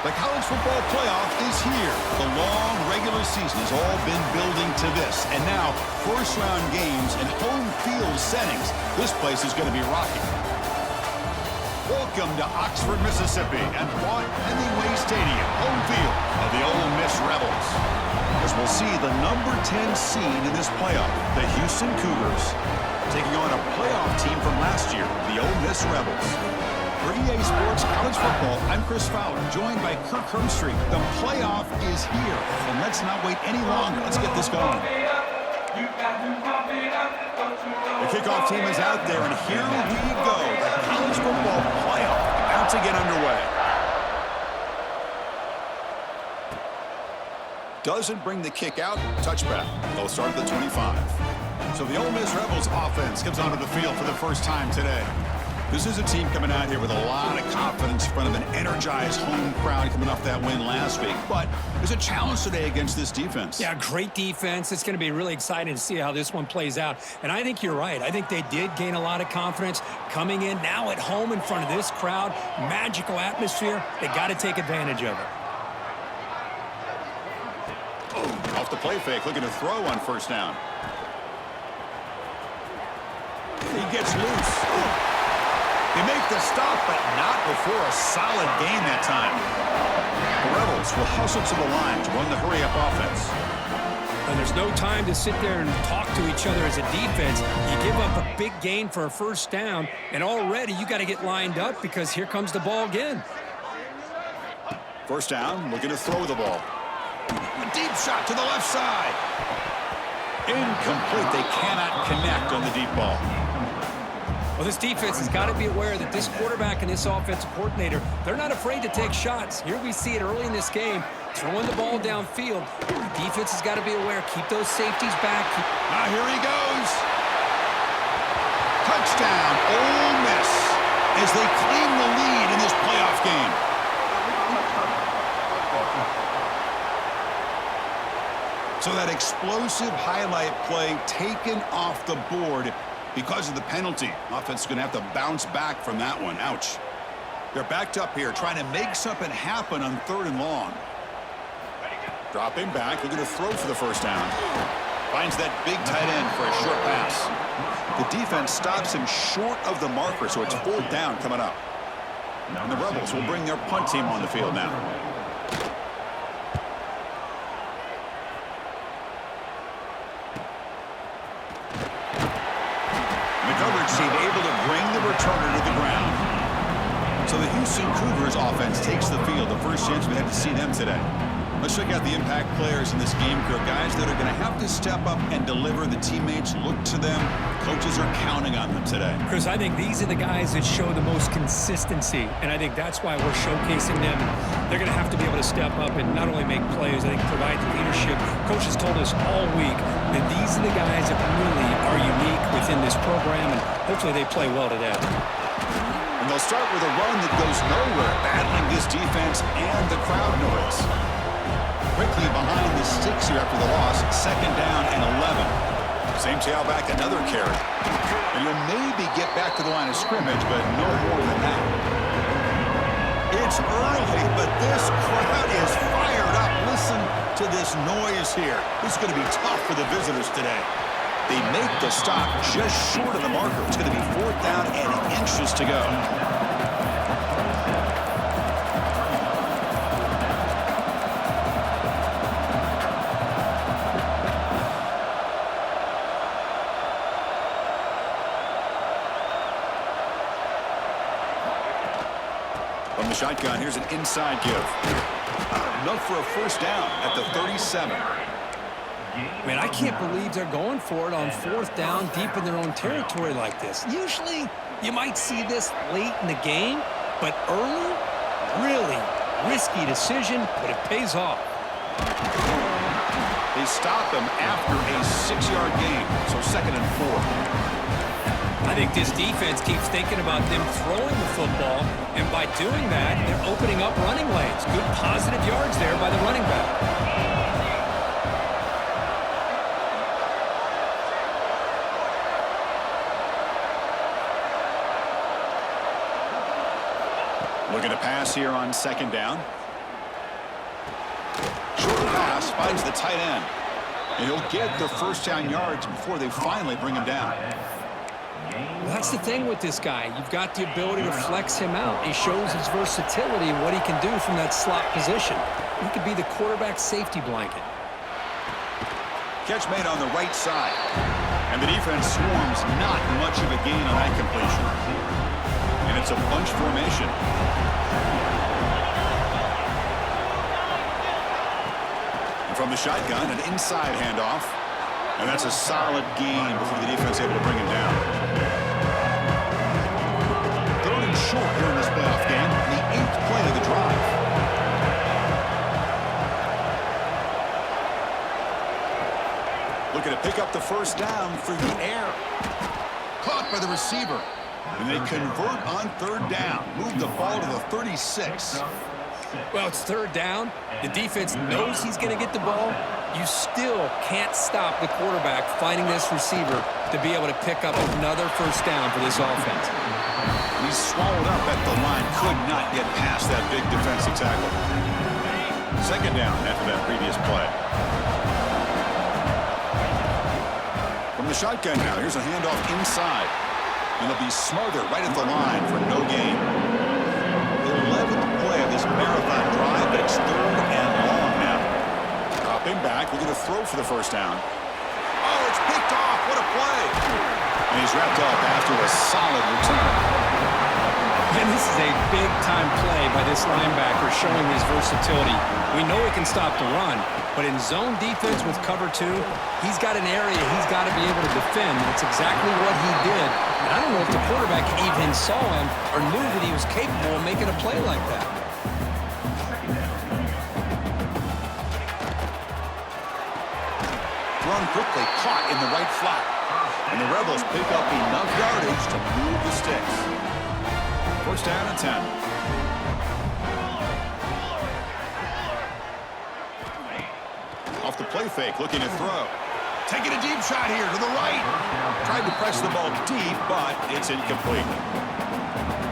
The college football playoff is here. The long regular season has all been building to this. And now, first-round games in home field settings. This place is going to be rocking. Welcome to Oxford, Mississippi, and Vaught Hemingway Stadium, home field of the Ole Miss Rebels. As we'll see the number 10 seed in this playoff, the Houston Cougars, taking on a playoff team from last year, the Ole Miss Rebels. For EA Sports College Football, I'm Chris Fowler, joined by Kirk Herbstreit. The playoff is here, and let's not wait any longer. Let's get this going. The kickoff team is out there, and here we go. The college football playoff about to get underway. Doesn't bring the kick out. Touchback. They'll start at the 25. So the Ole Miss Rebels offense comes onto the field for the first time today. This is a team coming out here with a lot of confidence in front of an energized home crowd coming off that win last week. But there's a challenge today against this defense. Yeah, great defense. It's going to be really exciting to see how this one plays out. And I think you're right. I think they did gain a lot of confidence coming in now at home in front of this crowd. Magical atmosphere. They got to take advantage of it. Oh, off the play fake, looking to throw on first down. He gets loose. Ooh. They make the stop, but not before a solid gain that time. The Rebels will hustle to the line to run the hurry-up offense. And there's no time to sit there and talk to each other as a defense. You give up a big gain for a first down, and already you got to get lined up because here comes the ball again. First down, looking to throw the ball. A deep shot to the left side. Incomplete. They cannot connect on the deep ball. Well, this defense has got to be aware that this quarterback and this offensive coordinator, they're not afraid to take shots. Here we see it early in this game, throwing the ball downfield. The defense has got to be aware. Keep those safeties back. Now here he goes. Touchdown, Ole Miss, as they claim the lead in this playoff game. So that explosive highlight play taken off the board because of the penalty. Offense is going to have to bounce back from that one. Ouch. They're backed up here, trying to make something happen on 3rd and long. Dropping back, looking to throw for the first down. Finds that big tight end for a short pass. The defense stops him short of the marker, so it's 4th down coming up. And the Rebels will bring their punt team on the field now. Team able to bring the returner to the ground. So the Houston Cougars offense takes the field. The first chance we had to see them today. Let's check out the impact players in this game, Kirk. Guys that are going to have to step up and deliver. The teammates look to them. Coaches are counting on them today. Chris, I think these are the guys that show the most consistency, and I think that's why we're showcasing them. They're going to have to be able to step up and not only make plays, I think provide the leadership. Coaches told us all week that these are the guys that really are unique within this program, and hopefully they play well today. And they'll start with a run that goes nowhere, battling this defense and the crowd noise. Quickly behind the sticks here after the loss, 2nd down and 11. Same tailback, another carry. And you'll maybe get back to the line of scrimmage, but no more than that. It's early, but this crowd is fired up. Listen to this noise here. This is going to be tough for the visitors today. They make the stop just short of the marker. It's going to be 4th down and inches to go. From the shotgun, here's an inside give. Enough for a first down at the 37. Man, I can't believe they're going for it on 4th down deep in their own territory like this. Usually, you might see this late in the game, but early, really risky decision, but it pays off. They stop him after a 6-yard gain, so 2nd and 4. I think this defense keeps thinking about them throwing the football, and by doing that, they're opening up running lanes. Good positive yards there by the running back. Looking to pass here on 2nd down. finds the tight end. And he'll get the first down yards before they finally bring him down. Well, that's the thing with this guy. You've got the ability to flex him out. He shows his versatility and what he can do from that slot position. He could be the quarterback safety blanket. Catch made on the right side. And the defense swarms not much of a gain on that completion. And it's a bunch formation. And from the shotgun, an inside handoff. And that's a solid gain before the defense able to bring him down. Third and short here in this playoff game. The 8th play of the drive. Looking to pick up the first down through the air. Caught by the receiver. And they convert on third down. Move the ball to the 36. Well, it's third down. The defense knows he's going to get the ball. You still can't stop the quarterback finding this receiver to be able to pick up another first down for this offense. He's swallowed up at the line. Could not get past that big defensive tackle. Second down after that previous play. From the shotgun now, here's a handoff inside. And they'll be smothered right at the line for no gain. The 11th play of this marathon drive, but it's third and long now. Dropping back, looking to throw for the first down. Oh, it's picked off. What a play. And he's wrapped up after a solid return. And this is a big-time play by this linebacker showing his versatility. We know he can stop the run, but in zone defense with cover 2, he's got an area he's got to be able to defend. That's exactly what he did. And I don't know if the quarterback even saw him or knew that he was capable of making a play like that. Run quickly, caught in the right flat. And the Rebels pick up enough yardage to move the sticks. First down and 10. Off the play fake, looking to throw. Taking a deep shot here to the right. Tried to press the ball deep, but it's incomplete.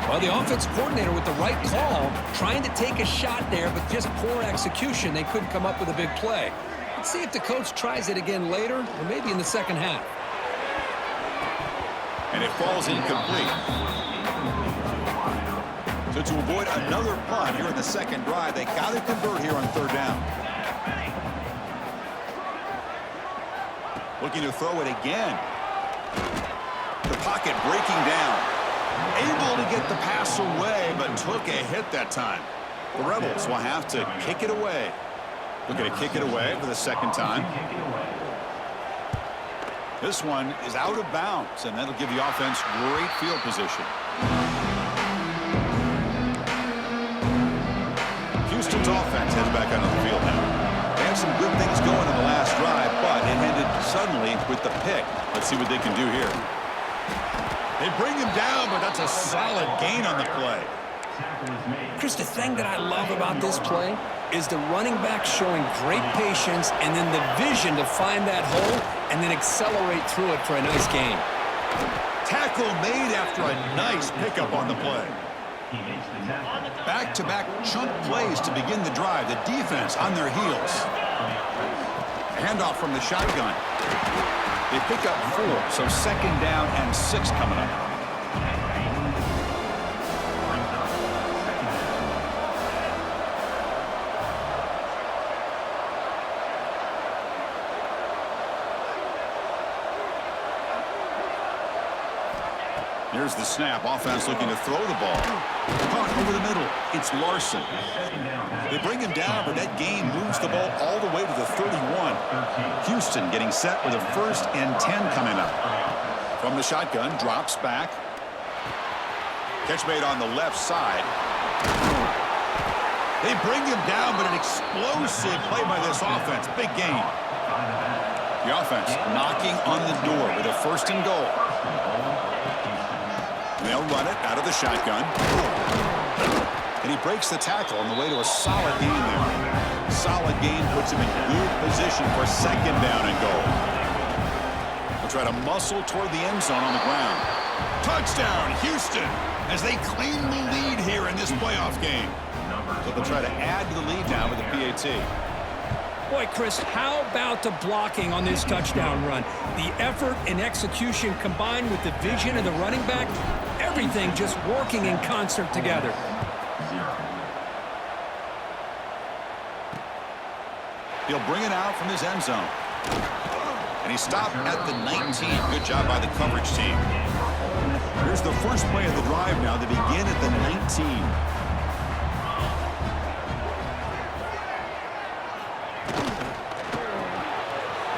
Well, the offense coordinator with the right call, trying to take a shot there, but just poor execution. They couldn't come up with a big play. Let's see if the coach tries it again later, or maybe in the second half. And it falls incomplete. So to avoid another punt here in the second drive, they got to convert here on third down. Looking to throw it again. The pocket breaking down. Able to get the pass away, but took a hit that time. The Rebels will have to kick it away. Looking to kick it away for the second time. This one is out of bounds, and that'll give the offense great field position. Houston's offense heads back onto the field now. They had some good things going in the last drive, but it ended suddenly with the pick. Let's see what they can do here. They bring him down, but that's a solid gain on the play. Chris, the thing that I love about this play is the running back showing great patience and then the vision to find that hole and then accelerate through it for a nice gain. Tackle made after a nice pickup on the play. Back-to-back chunk plays to begin the drive. The defense on their heels. Handoff from the shotgun. They pick up 4, so second down and 6 coming up. Here's the snap. Offense looking to throw the ball. Caught over the middle. It's Larson. They bring him down, but that gain moves the ball all the way to the 31. Houston getting set with a 1st and 10 coming up. From the shotgun, drops back. Catch made on the left side. They bring him down, but an explosive play by this offense. Big gain. The offense knocking on the door with a 1st and goal. They'll run it out of the shotgun. And he breaks the tackle on the way to a solid gain there. Solid gain puts him in good position for second down and goal. They'll try to muscle toward the end zone on the ground. Touchdown, Houston, as they claim the lead here in this playoff game. So they'll try to add to the lead now with the PAT. Boy, Chris, how about the blocking on this touchdown run? The effort and execution combined with the vision of the running back, everything just working in concert together. He'll bring it out from his end zone. And he stopped at the 19. Good job by the coverage team. Here's the first play of the drive now. They begin at the 19.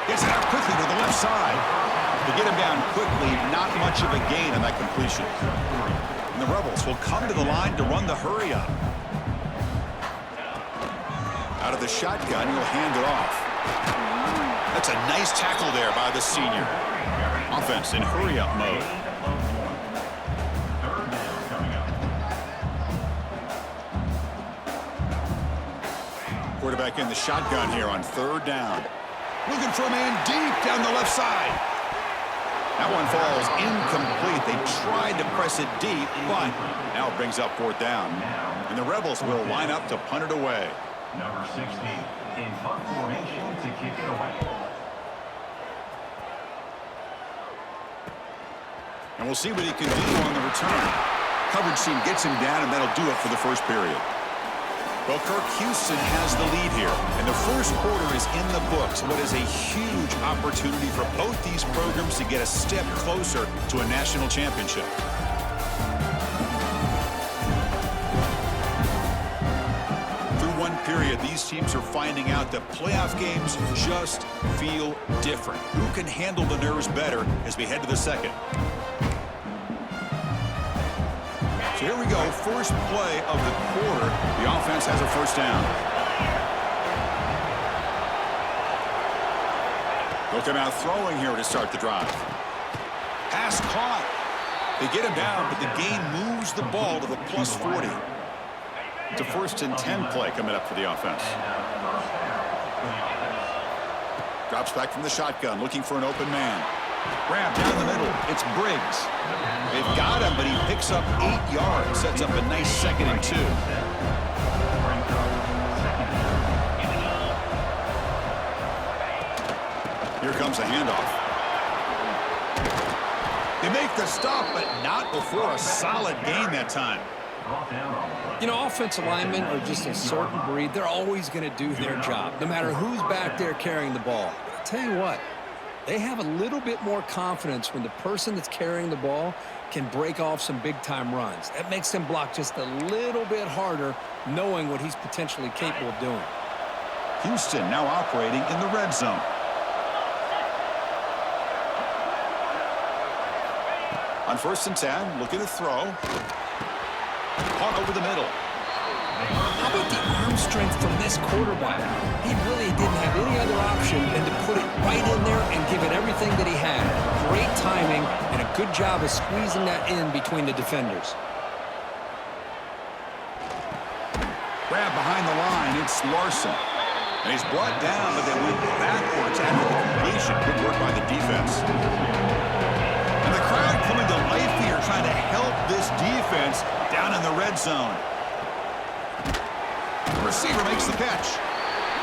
Gets it out quickly to the left side. To get him down quickly, not much of a gain on that completion. And the Rebels will come to the line to run the hurry up. Out of the shotgun, he'll hand it off. That's a nice tackle there by the senior. Offense in hurry-up mode. Quarterback in the shotgun here on third down. Looking for a man deep down the left side. That one falls incomplete. They tried to press it deep, but now it brings up fourth down. And the Rebels will line up to punt it away. Number 16 in punt formation to kick it away. And we'll see what he can do on the return. Coverage team gets him down, and that'll do it for the first period. Well, Kirk, Houston has the lead here, and the first quarter is in the books. What is a huge opportunity for both these programs to get a step closer to a national championship. Period. These teams are finding out that playoff games just feel different. Who can handle the nerves better as we head to the second? So here we go. First play of the quarter. The offense has a first down. They'll come out throwing here to start the drive. Pass caught. They get him down, but the gain moves the ball to the plus 40. It's a 1st and 10 play coming up for the offense. Drops back from the shotgun, looking for an open man. Grab down the middle. It's Briggs. They've got him, but he picks up 8 yards. Sets up a nice 2nd and 2. Here comes a handoff. They make the stop, but not before a solid gain that time. You know, offensive linemen are just a certain breed. They're always going to do their job, no matter who's back there carrying the ball. But I'll tell you what, they have a little bit more confidence when the person that's carrying the ball can break off some big-time runs. That makes them block just a little bit harder, knowing what he's potentially capable of doing. Houston now operating in the red zone. On 1st and 10, looking to throw. Caught over the middle. How about the arm strength from this quarterback? He really didn't have any other option than to put it right in there and give it everything that he had. Great timing and a good job of squeezing that in between the defenders. Grab behind the line. It's Larson. And he's brought down, but they went backwards after the completion. Good work by the defense. And the crowd coming to life here, trying to help this defense down in the red zone. The receiver makes the catch.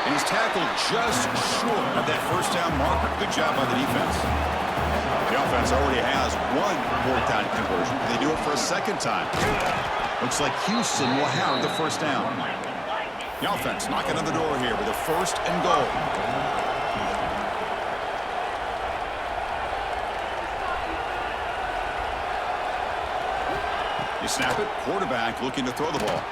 And he's tackled just short of that first down marker. Good job by the defense. The offense already has one fourth down conversion. They do it for a second time. Looks like Houston will have the first down. The offense knocking on the door here with a 1st and goal. You snap it, quarterback looking to throw the ball.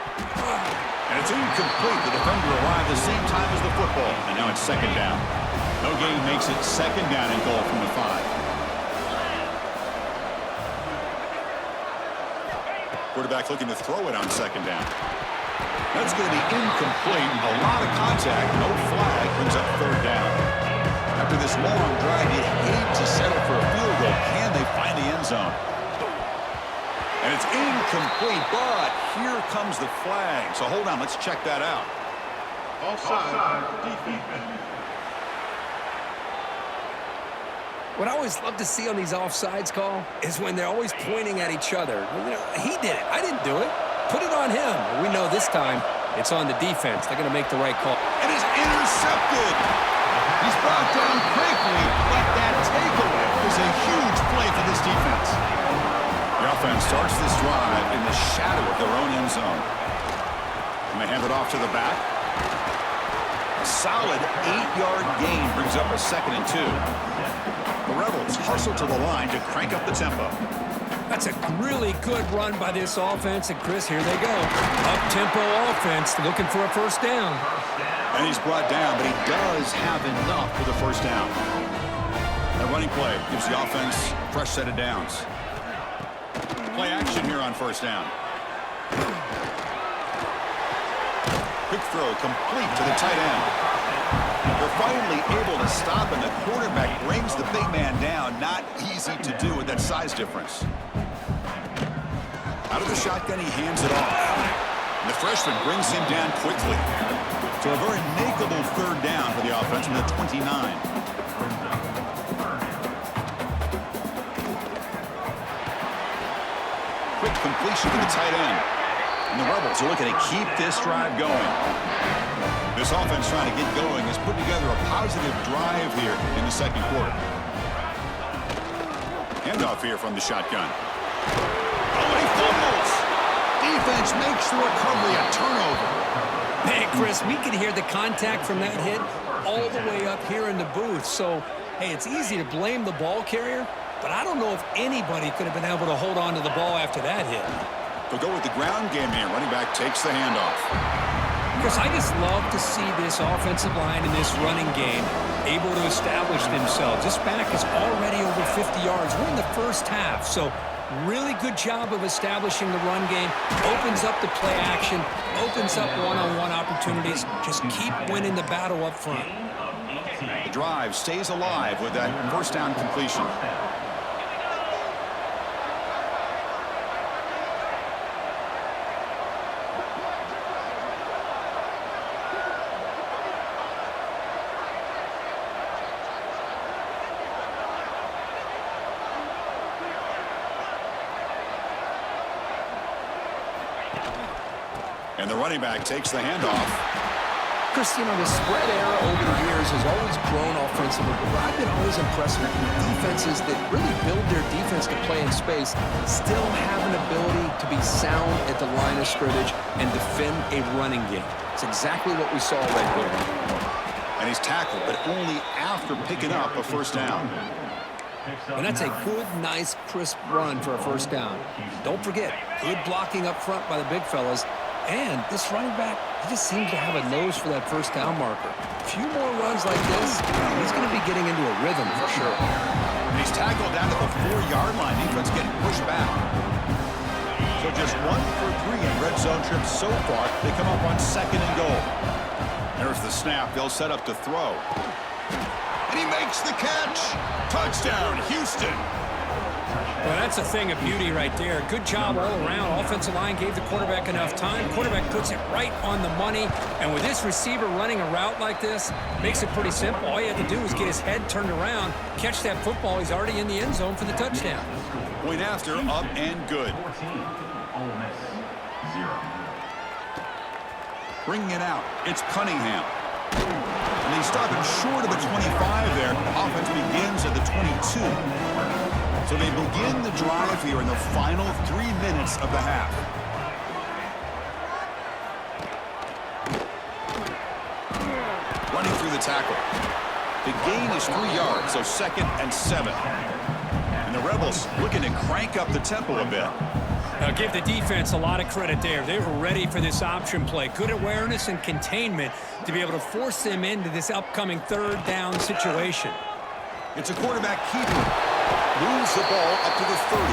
And it's incomplete. The defender arrived the same time as the football. And now it's 2nd down. No gain makes it 2nd down and goal from the 5. Quarterback looking to throw it on 2nd down. That's going to be incomplete. A lot of contact. No flag. Brings up 3rd down. After this long drive, you hate to settle for a field goal. Can they find the end zone? And it's incomplete, but here comes the flag. So hold on, let's check that out. Offside. Defense. What I always love to see on these offsides call is when they're always pointing at each other. You know, he did it. I didn't do it. Put it on him. We know this time it's on the defense. They're going to make the right call. It is in intercepted. He's brought down quickly, but that takeaway is a huge play for this defense. The offense starts this drive in the shadow of their own end zone. And they hand it off to the back. A solid 8-yard gain brings up a 2nd and 2. The Rebels hustle to the line to crank up the tempo. That's a really good run by this offense. And, Chris, here they go. Up-tempo offense looking for a first down. And he's brought down, but he does have enough for the first down. That running play gives the offense a fresh set of downs. Play action here on first down. Quick throw complete to the tight end. They're finally able to stop, and the quarterback brings the big man down. Not easy to do with that size difference. Out of the shotgun, he hands it off. And the freshman brings him down quickly. So a very makeable third down for the offense from the 29. Quick completion to the tight end. And the Rebels are looking to keep this drive going. This offense trying to get going has put together a positive drive here in the second quarter. Handoff here from the shotgun. Oh, he fumbles. Defense makes the recovery a turnover. Hey, Chris, we could hear the contact from that hit all the way up here in the booth. So, hey, it's easy to blame the ball carrier, but I don't know if anybody could have been able to hold on to the ball after that hit. They'll go with the ground game here. Running back takes the handoff. Chris, I just love to see this offensive line in this running game able to establish themselves. This back is already over 50 yards. We're in the first half, so really good job of establishing the run game. Opens up the play action, opens up one-on-one opportunities. Just keep winning the battle up front. The drive stays alive with that first down completion. And the running back takes the handoff. Chris, you know, the spread era over the years has always grown offensively, but I've been always impressed with defenses that really build their defense to play in space, still have an ability to be sound at the line of scrimmage and defend a running game. It's exactly what we saw right there. And he's tackled, but only after picking up a first down. And that's a good, nice, crisp run for a first down. Don't forget, good blocking up front by the big fellas. And this running back, he just seems to have a nose for that first down marker. A few more runs like this, he's going to be getting into a rhythm for sure. And he's tackled down to the 4-yard line. Defense getting pushed back. So just 1 for 3 in red zone trips so far. They come up on 2nd and goal. There's the snap. They'll set up to throw. And he makes the catch. Touchdown, Houston. Well, that's a thing of beauty right there. Good job all around. Offensive line gave the quarterback enough time. Quarterback puts it right on the money. And with this receiver running a route like this, makes it pretty simple. All you have to do is get his head turned around, catch that football. He's already in the end zone for the touchdown. Point after, up and good. 14, Ole Miss, 0. Bringing it out, it's Cunningham. And they stop him short of the 25 there. Offense begins at the 22. So they begin the drive here in the final 3 minutes of the half. Running through the tackle. The gain is 3 yards, so 2nd and 7. And the Rebels looking to crank up the tempo a bit. Now give the defense a lot of credit there. They were ready for this option play. Good awareness and containment to be able to force them into this upcoming third down situation. It's a quarterback keeper. Moves the ball up to the 30.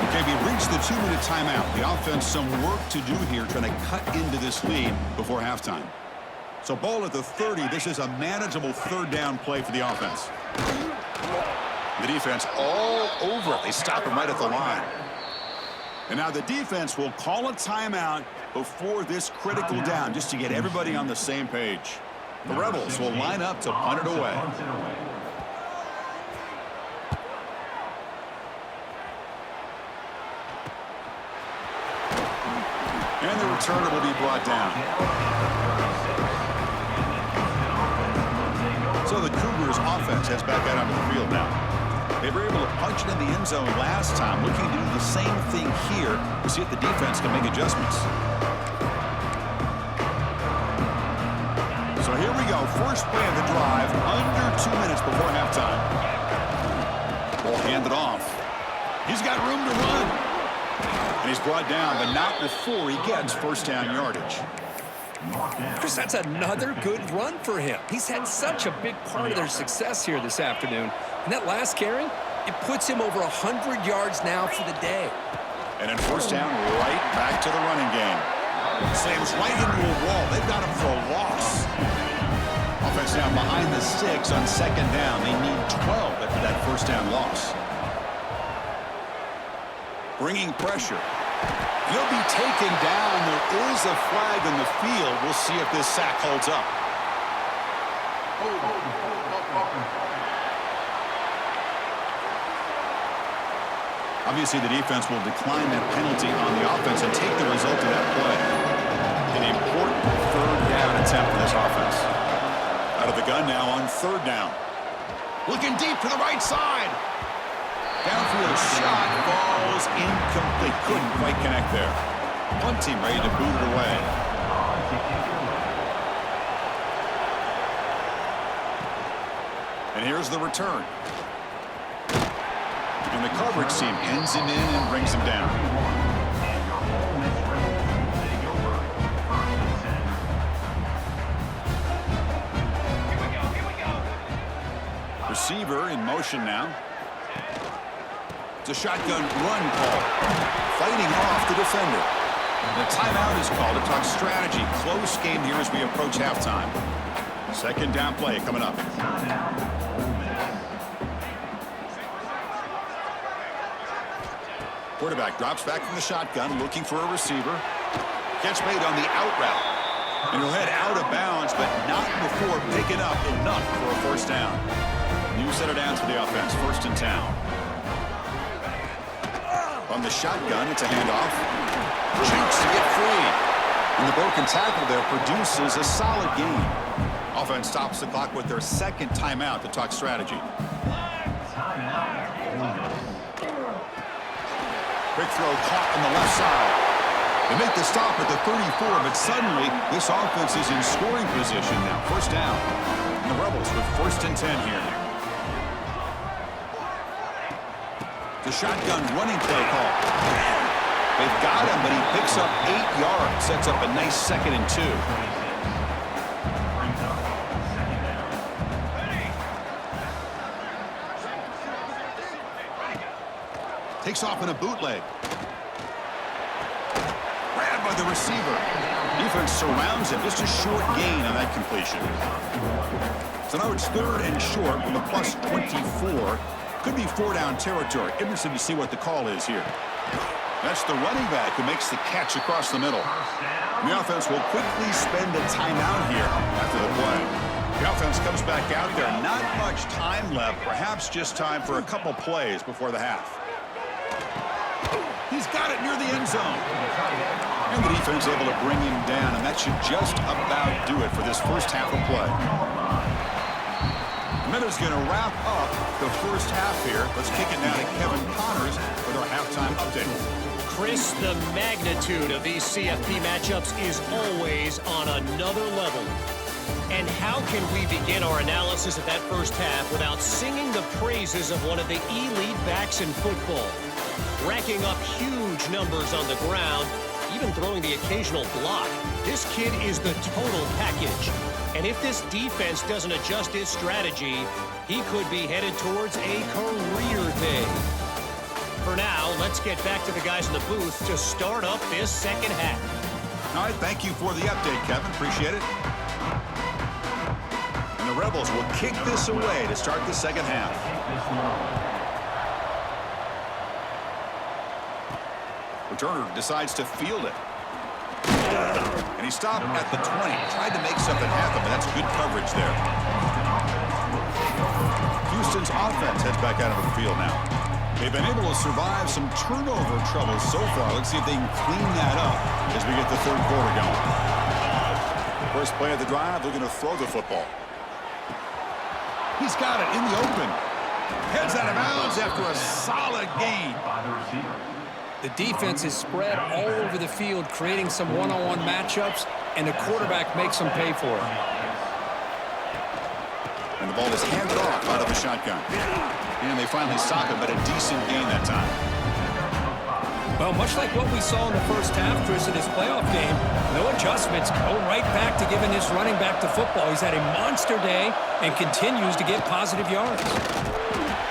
Okay, we reached the 2-minute timeout. The offense some work to do here trying to cut into this lead before halftime. So ball at the 30. This is a manageable third down play for the offense. The defense all over it. They stop him right at the line. And now the defense will call a timeout before this critical down just to get everybody on the same page. The Rebels will line up to punt it away. And the returner will be brought down. So the Cougars offense heads back out onto the field now. They were able to punch it in the end zone last time, looking to do the same thing here to see if the defense can make adjustments. So here we go, first play of the drive, under 2 minutes before halftime. Ball handed off. He's got room to run. And he's brought down, but not before he gets first down yardage. Chris, that's another good run for him. He's had such a big part of their success here this afternoon. And that last carry, it puts him over 100 yards now for the day. And then first down, right back to the running game. Slams right into a wall. They've got him for a loss. Offense now behind the 6 on second down. They need 12 after that first down loss. Bringing pressure. He'll be taken down. There is a flag in the field. We'll see if this sack holds up. Obviously, the defense will decline that penalty on the offense and take the result of that play. An important third down attempt for this offense. Out of the gun now on third down. Looking deep to the right side. Downfield shot falls incomplete. Couldn't quite connect there. Punt team ready to boot it away. And here's the return. And the coverage team ends him in and brings him down. Receiver in motion now. It's a shotgun run call. Fighting off the defender. The timeout is called to talk strategy. Close game here as we approach halftime. Second down play coming up. Quarterback drops back from the shotgun, looking for a receiver. Catch made on the out route. And he'll head out of bounds, but not before picking up enough for a first down. New set of downs for the offense, first and 10. On the shotgun, it's a handoff. Jukes to get free. And the broken tackle there produces a solid gain. Offense stops the clock with their second timeout to talk strategy. Quick throw caught on the left side. They make the stop at the 34, but suddenly this offense is in scoring position now. First down. And the Rebels with first and 10 here. The shotgun running play call. They've got him, but he picks up 8 yards. Sets up a nice second and 2. Takes off in a bootleg. Grabbed by the receiver. Defense surrounds him. Just a short gain on that completion. So now it's third and short from the plus 24. Could be 4-down territory. Interested to see what the call is here. That's the running back who makes the catch across the middle. And the offense will quickly spend a timeout here after the play. The offense comes back out there. Not much time left. Perhaps just time for a couple plays before the half. He's got it near the end zone. And the defense able to bring him down, and that should just about do it for this first half of play. Minutes going to wrap up the first half here. Let's kick it now to Kevin Connors with our halftime update. Chris, the magnitude of these CFP matchups is always on another level. And how can we begin our analysis of that first half without singing the praises of one of the elite backs in football? Racking up huge numbers on the ground, even throwing the occasional block. This kid is the total package. And if this defense doesn't adjust its strategy, he could be headed towards a career day. For now, let's get back to the guys in the booth to start up this second half. All right, thank you for the update, Kevin. Appreciate it. And the Rebels will kick this away to start the second half. Returner decides to field it. And he stopped at the 20. Tried to make something happen, but that's good coverage there. Houston's offense heads back out of the field now. They've been able to survive some turnover troubles so far. Let's see if they can clean that up as we get the third quarter going. First play of the drive, they're going to throw the football. He's got it in the open. Heads out of bounds after a solid gain. By the receiver. The defense is spread all over the field, creating some one-on-one matchups, and the quarterback makes them pay for it. And the ball is handed off out of the shotgun. And they finally stop it, but a decent gain that time. Well, much like what we saw in the first half, Chris, in this playoff game, no adjustments, go right back to giving this running back the football. He's had a monster day and continues to get positive yards.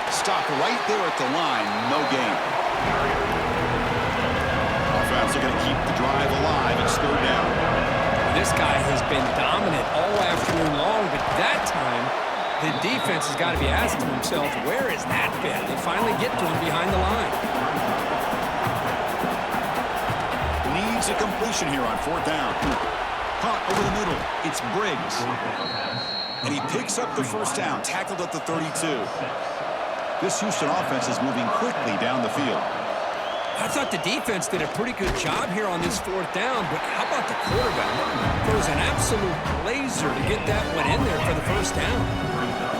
Stop right there at the line, no gain. Offense are going to keep the drive alive. It's third down. This guy has been dominant all afternoon long, but that time, the defense has got to be asking himself, where has that been? They finally get to him behind the line. Needs a completion here on fourth down. Caught over the middle. It's Briggs. And he picks up the first down, tackled at the 32. This Houston offense is moving quickly down the field. I thought the defense did a pretty good job here on this fourth down, but how about the quarterback? Throws an absolute laser to get that one in there for the first down.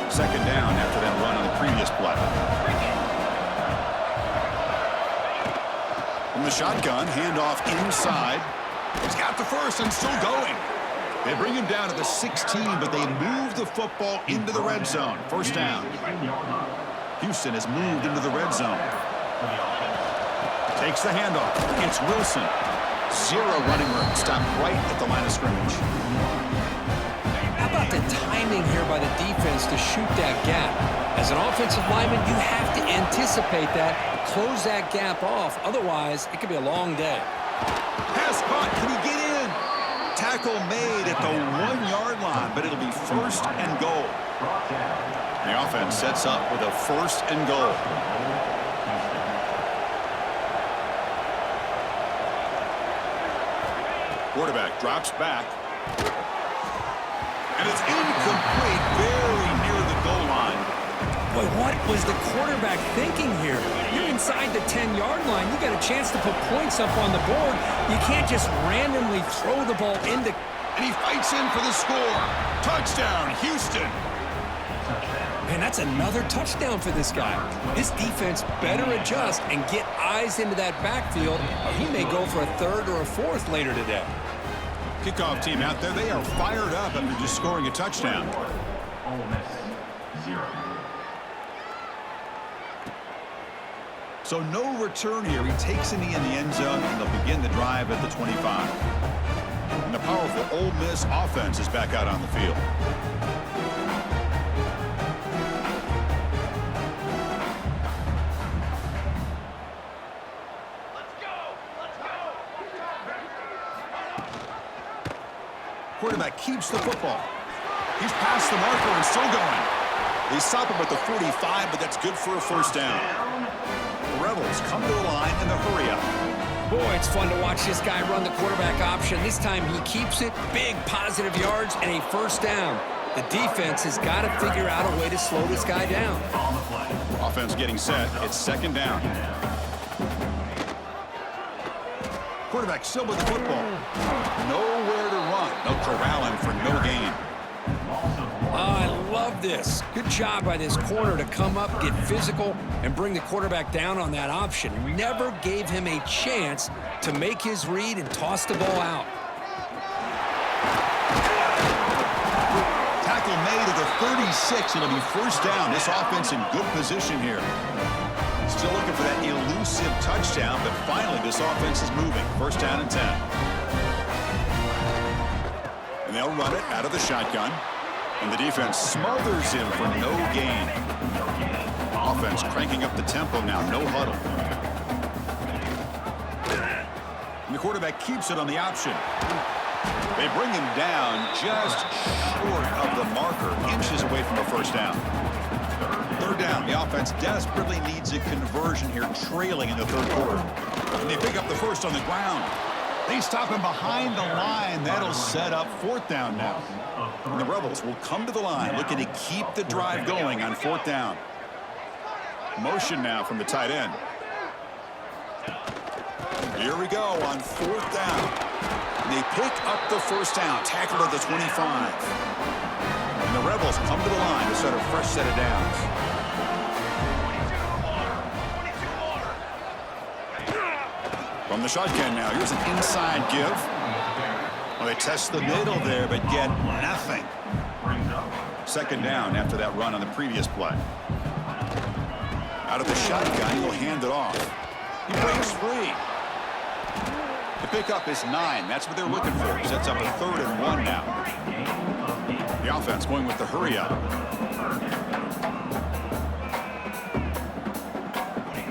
Second down after that run on the previous play. From the shotgun, handoff inside. He's got the first and still going. They bring him down to the 16, but they move the football into the red zone. First down. Houston has moved into the red zone. Takes the handoff. It's Wilson. Zero running room. Stopped right at the line of scrimmage. How about the timing here by the defense to shoot that gap? As an offensive lineman, you have to anticipate that, close that gap off. Otherwise, it could be a long day. Pass caught. Can he get in? Tackle made at the 1-yard line, but it'll be first and goal. The offense sets up with a first and goal. Quarterback drops back. And it's incomplete, very near the goal line. Boy, what was the quarterback thinking here? You're inside the 10-yard line. You got a chance to put points up on the board. You can't just randomly throw the ball into... And he fights in for the score. Touchdown, Houston. Man, that's another touchdown for this guy. This defense better adjust and get eyes into that backfield, or he may go for a third or a fourth later today. Kickoff team out there, they are fired up after just scoring a touchdown. Ole Miss, 0. So no return here. He takes it in the end zone, and they'll begin the drive at the 25. And the powerful Ole Miss offense is back out on the field. Quarterback keeps the football. He's past the marker and still going. They stop him at the 45, but that's good for a first down. The Rebels come to the line in the hurry-up. Boy, it's fun to watch this guy run the quarterback option. This time he keeps it, big positive yards, and a first down. The defense has got to figure out a way to slow this guy down. Offense getting set. It's second down. Quarterback still with the football. Nowhere to run. They'll corral him for no gain. I love this. Good job by this corner to come up, get physical, and bring the quarterback down on that option. Never gave him a chance to make his read and toss the ball out. Tackle made at the 36. It'll be first down. This offense in good position here. Still looking for that elusive touchdown, but finally this offense is moving. First down and 10. And they'll run it out of the shotgun. And the defense smothers him for no gain. Offense cranking up the tempo now, no huddle. And the quarterback keeps it on the option. They bring him down just short of the marker, inches away from a first down. Third down, the offense desperately needs a conversion here, trailing in the third quarter. And they pick up the first on the ground. They stop him behind the line. That'll set up fourth down now. And the Rebels will come to the line, looking to keep the drive going on fourth down. Motion now from the tight end. Here we go on fourth down. And they pick up the first down, tackled at the 25. And the Rebels come to the line to start a fresh set of downs. From the shotgun now, here's an inside give. Well, they test the middle there, but get nothing. Second down after that run on the previous play. Out of the shotgun, he'll hand it off. He breaks free. The pickup is 9. That's what they're looking for. Sets up a 3rd and 1 now. The offense going with the hurry up.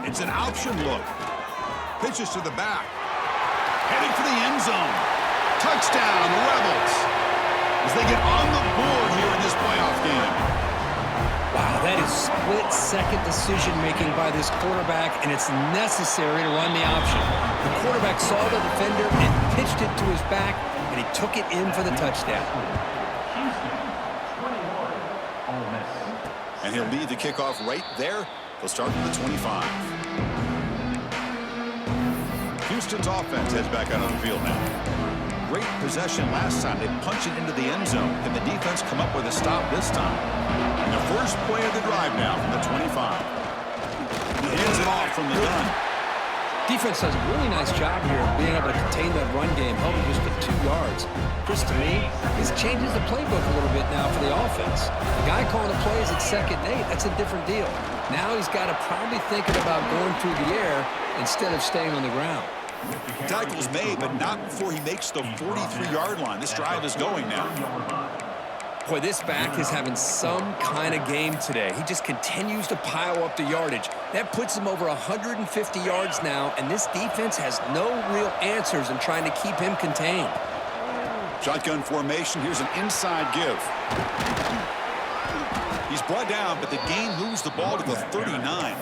It's an option look. Pitches to the back. Heading for the end zone. Touchdown, Rebels. As they get on the board here in this playoff game. Wow, that is split-second decision-making by this quarterback, and it's necessary to run the option. The quarterback saw the defender and pitched it to his back, and he took it in for the touchdown. And he'll lead the kickoff right there. They'll start from the 25. Houston's offense heads back out on the field now. Great possession last time. They punch it into the end zone. Can the defense come up with a stop this time? And the first play of the drive now from the 25. He hands it off from the gun. Defense does a really nice job here of being able to contain that run game, held him just to 2 yards. Chris, to me, this changes the playbook a little bit now for the offense. The guy calling the plays at 2nd and 8, that's a different deal. Now he's got to probably thinking about going through the air instead of staying on the ground. Tackle's made, but not before he makes the 43-yard line. This drive is going now. Boy, this back is having some kind of game today. He just continues to pile up the yardage. That puts him over 150 yards now, and this defense has no real answers in trying to keep him contained. Shotgun formation. Here's an inside give. He's brought down, but the gain moves the ball to the 39.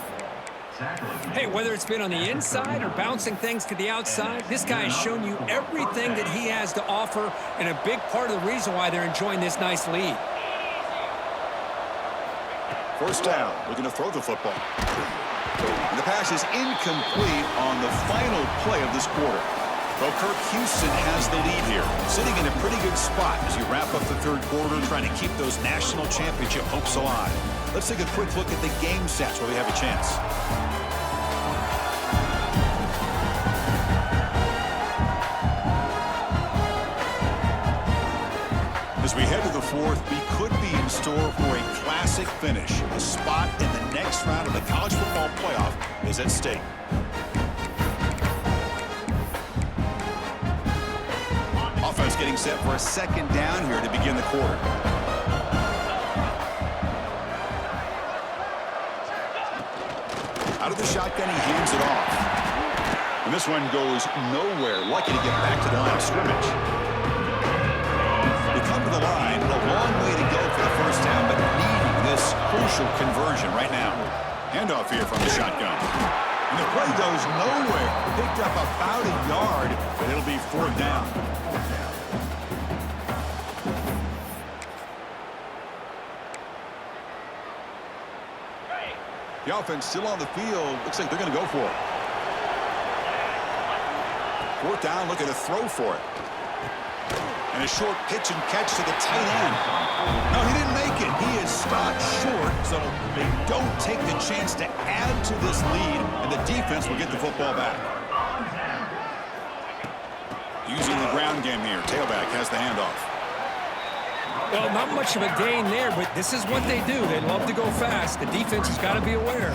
Hey, whether it's been on the inside or bouncing things to the outside, this guy has shown you everything that he has to offer, and a big part of the reason why they're enjoying this nice lead. First down, looking to throw the football. And the pass is incomplete on the final play of this quarter. Well, Kirk, Houston has the lead here, sitting in a pretty good spot as you wrap up the 3rd quarter, trying to keep those national championship hopes alive. Let's take a quick look at the game stats where we have a chance. As we head to the 4th, we could be in store for a classic finish. A spot in the next round of the college football playoff is at stake. Offense getting set for a 2nd down here to begin the quarter. Out of the shotgun, he hands it off. And this one goes nowhere. Lucky to get back to the line of scrimmage. They come to the line, a long way to go for the first down, but needing this crucial conversion right now. Handoff here from the shotgun. And the play goes nowhere. Picked up about a yard, but it'll be 4th down. The offense still on the field. Looks like they're going to go for it. 4th down, looking to throw for it. And a short pitch and catch to the tight end. No, he didn't make it. He is stopped short, so they don't take the chance to add to this lead, and the defense will get the football back. Using the ground game here. Tailback has the handoff. Well, not much of a gain there, but this is what they do. They love to go fast. The defense has got to be aware.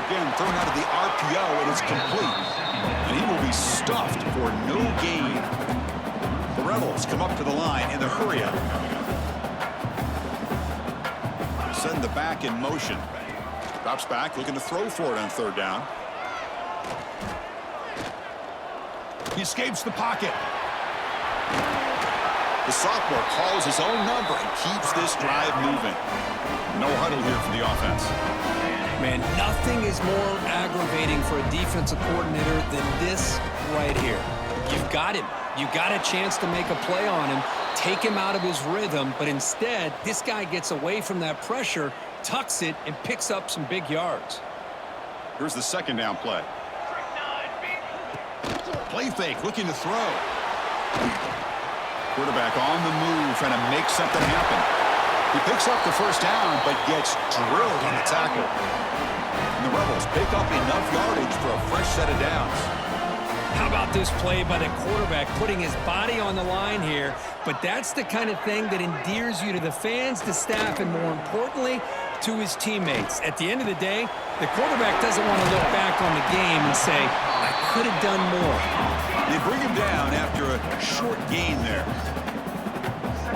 Again, thrown out of the RPO, and it's complete. And he will be stuffed for no gain. The Rebels come up to the line in the hurry-up. Send the back in motion. Drops back, looking to throw for it on 3rd down. He escapes the pocket. The sophomore calls his own number and keeps this drive moving. No huddle here for the offense. Man, nothing is more aggravating for a defensive coordinator than this right here. You've got him. You've got a chance to make a play on him, take him out of his rhythm, but instead, this guy gets away from that pressure, tucks it, and picks up some big yards. Here's the 2nd down play. Play fake, looking to throw. Quarterback on the move, trying to make something happen. He picks up the first down, but gets drilled on the tackle. And the Rebels pick up enough yardage for a fresh set of downs. How about this play by the quarterback, putting his body on the line here? But that's the kind of thing that endears you to the fans, the staff, and more importantly, to his teammates. At the end of the day, the quarterback doesn't want to look back on the game and say, I could have done more. They bring him down after a short gain there.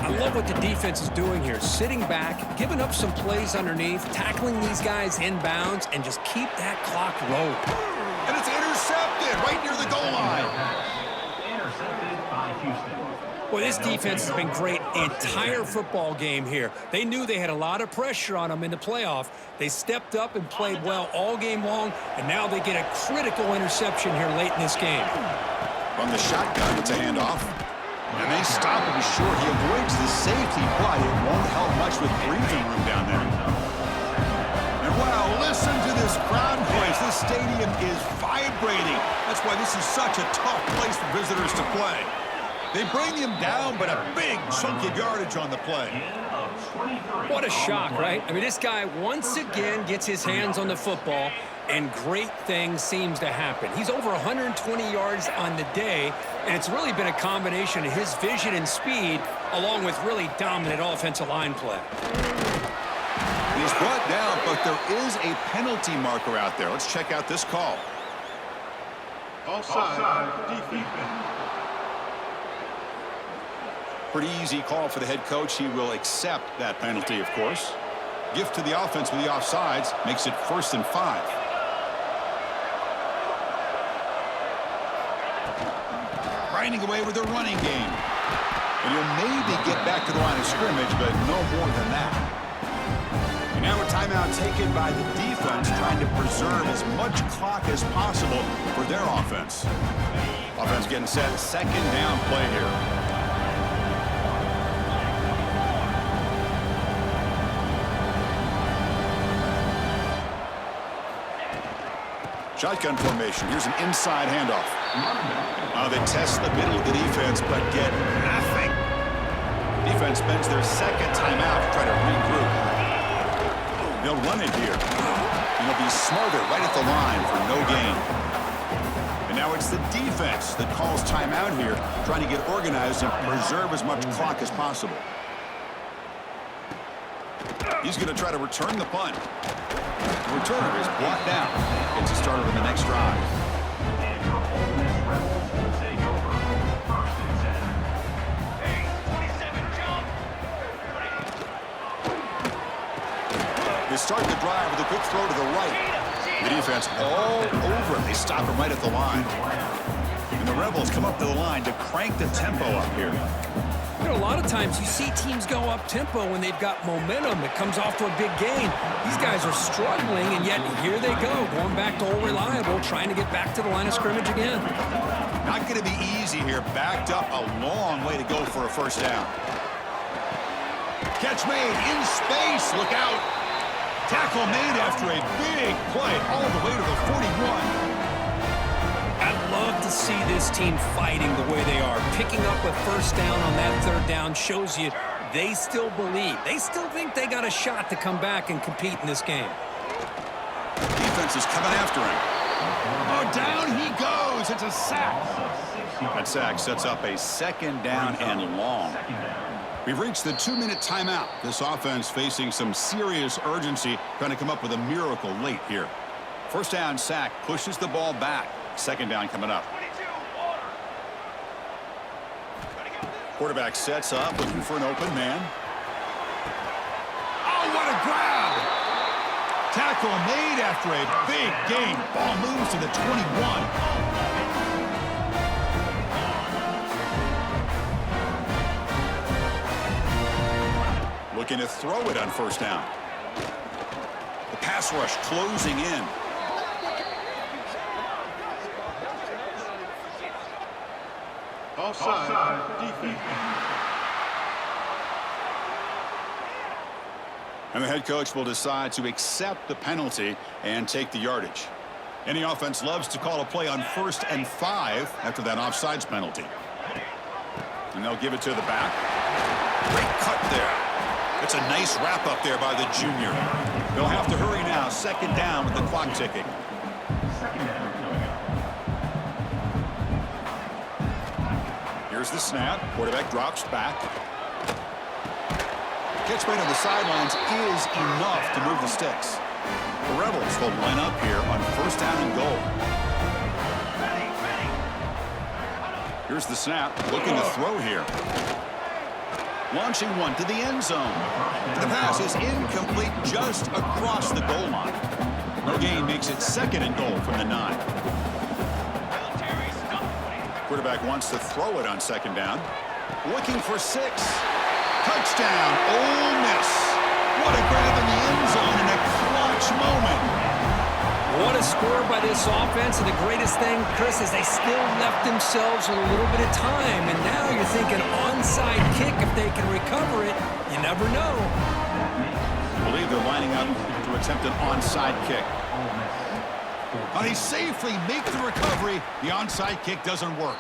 I love what the defense is doing here, sitting back, giving up some plays underneath, tackling these guys inbounds, and just keep that clock rolling. And it's intercepted right near the goal line. Intercepted by Houston. Well, this defense has been great the entire football game here. They knew they had a lot of pressure on them in the playoff. They stepped up and played well all game long, and now they get a critical interception here late in this game. From the shotgun, it's a handoff. And they stop him short. He avoids the safety, but it won't help much with breathing room down there. And wow, listen to this crowd noise. This stadium is vibrating. That's why this is such a tough place for visitors to play. They bring him down, but a big chunk of yardage on the play. What a shock, right? I mean, this guy once again gets his hands on the football, and great things seems to happen. He's over 120 yards on the day, and it's really been a combination of his vision and speed, along with really dominant offensive line play. He's brought down, but there is a penalty marker out there. Let's check out this call. Offside, defense. Pretty easy call for the head coach. He will accept that penalty, of course. Gift to the offense with the offsides makes it 1st and 5. Grinding away with a running game. And he'll maybe get back to the line of scrimmage, but no more than that. And now a timeout taken by the defense, trying to preserve as much clock as possible for their offense. Offense getting set, 2nd down play here. Shotgun formation. Here's an inside handoff. They test the middle of the defense, but get nothing. Defense spends their 2nd timeout to try to regroup. They'll run it here. And they'll be smarter right at the line for no gain. And now it's the defense that calls timeout here, trying to get organized and preserve as much clock as possible. He's going to try to return the punt. The returner is brought down. Gets a starter in the next drive. And your Ole Miss Rebels will take over 1st and 10. Hey, 27 jump. They start the drive with a quick throw to the right. The defense all over him. They stop him right at the line. And the Rebels come up to the line to crank the tempo up here. You know, a lot of times you see teams go up-tempo when they've got momentum that comes off to a big gain. These guys are struggling, and yet here they go, going back to old reliable, trying to get back to the line of scrimmage again. Not going to be easy here. Backed up a long way to go for a 1st down. Catch made in space. Look out. Tackle made after a big play all the way to the 41. I'd love to see this team fighting the way they are. Picking up a 1st down on that 3rd down shows you they still believe. They still think they got a shot to come back and compete in this game. Defense is coming after him. Oh, down he goes. It's a sack. That sack sets up a 2nd down and long. We've reached the 2-minute timeout. This offense facing some serious urgency, trying to come up with a miracle late here. 1st down sack pushes the ball back. 2nd down coming up. Quarterback sets up, looking for an open man. Oh, what a grab! Tackle made after a big gain. Ball moves to the 21. Looking to throw it on 1st down. The pass rush closing in. Offside, defense. And the head coach will decide to accept the penalty and take the yardage. Any offense loves to call a play on 1st and 5 after that offsides penalty. And they'll give it to the back. Great cut there. It's a nice wrap up there by the junior. They'll have to hurry now. Second down with the clock ticking. Second down coming up. Here's the snap. Quarterback drops back. Catch right on the sidelines is enough to move the sticks. The Rebels will line up here on first down and goal. Here's the snap. Looking to throw here. Launching one to the end zone. The pass is incomplete just across the goal line. No gain makes it second and goal from the 9. Quarterback wants to throw it on second down. Looking for 6. Touchdown, Ole Miss. What a grab in the end zone in a clutch moment. What a score by this offense, and the greatest thing, Chris, is they still left themselves with a little bit of time, and now you're thinking onside kick if they can recover it. You never know. I believe they're lining up to attempt an onside kick. But he safely makes the recovery. The onside kick doesn't work.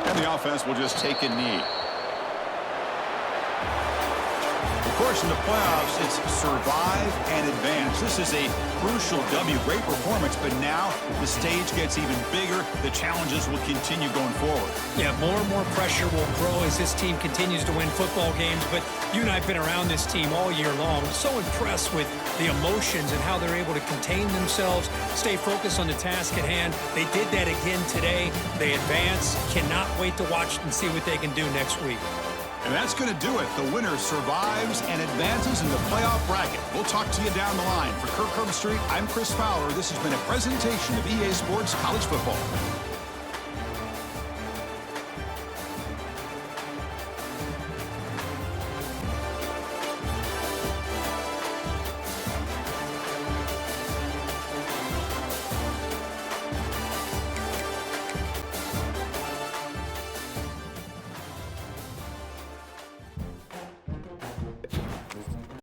And the offense will just take a knee. Of course, in the playoffs, it's survive and advance. This is a crucial W. Great performance, but now the stage gets even bigger. The challenges will continue going forward. Yeah, more and more pressure will grow as this team continues to win football games, but you and I have been around this team all year long. So impressed with the emotions and how they're able to contain themselves, stay focused on the task at hand. They did that again today. They advance. Cannot wait to watch and see what they can do next week. And that's going to do it. The winner survives and advances in the playoff bracket. We'll talk to you down the line. For Kirk Herbstreit, I'm Chris Fowler. This has been a presentation of EA Sports College Football.